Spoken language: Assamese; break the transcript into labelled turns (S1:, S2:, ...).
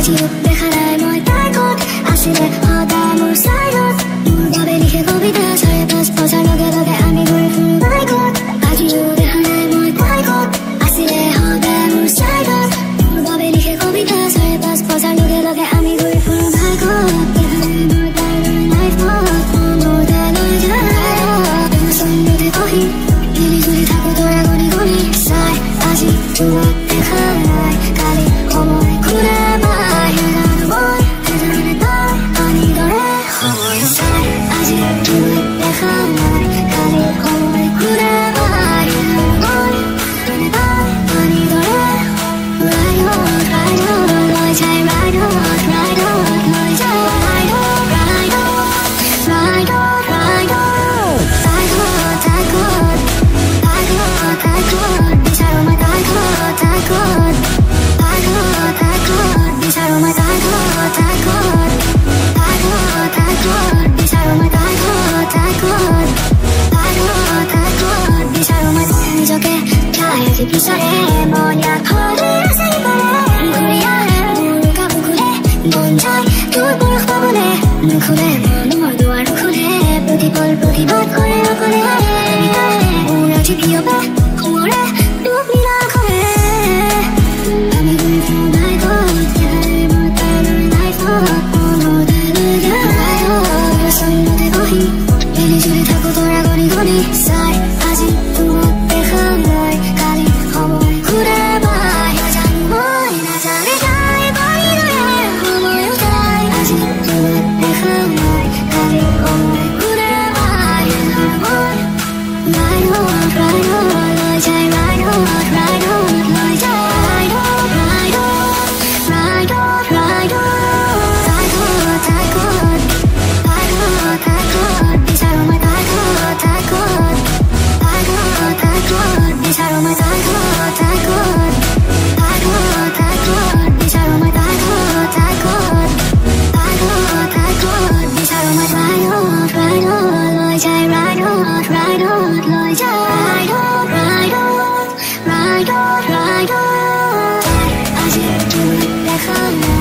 S1: আজি দেখা নাই মই তাই ক'ত আছিলে সদায় মোৰ চাইডত মোৰ বাবে লিখে কবিতা 5:30 বজাৰ লগে লগে আমি ঘূৰি ফুৰো বাইকত আজিও দেখা নাই মই তাই ক'ত আছিলে সদায় মোৰ চাইডত মোৰ বাবে লিখে কবিতা 5:30 বজাৰ লগে লগে আমি ঘূৰি ফুৰো বাইকত মোৰ তাইৰ লাইফত মোৰ তালৈ যায় চন্দতে কহি মিলি জুলি থাকো তৰা গণি গণি চাই আজি তোমাক দেখা নাই কালি সময় ঘূৰে পাই মই হেজানে তাই পানী দৰে সময় চাই আজি তোমাক দেখা নাই কালি সময় ঘূৰে পাই মই হেজানে তাই পানী দৰে ৰাইডত লৈ যায় ৰাইডত লৈ যায় নিজকে ঠাই আজি পিছৰে মনীয়া খৰে চাই পাৰে ঘূৰি আহে মোৰ কাপোৰ খুলে মন যায় তোৰ বৰষ পাবলে নুখুলে মনৰ দুৱাৰ খুলে প্ৰতিপল প্ৰতিবাদ কৰে অকলে মোৰ আজি প্ৰিয়বে সমৰে তোক মিলা কৰে আমি ঘূৰি ফুৰো বাইকত মোৰ তাইৰ লাইফত মোৰ তাইলৈ যায় চন্দতে বহি মিলি জুলি থাকো তৰা গণি গণি চাই আজি তোমাক দেখা নাই কালি সময় ঘূৰে পাই নাজানো মই নাজানে তাই পানী দৰে সময় তাই আজি তোমাক দেখা নাই কালি সময় ঘূৰে পাই মই ৰাইডত লৈ যায় ৰাইডত লৈ যায় আজি তোমাক দেখা নাই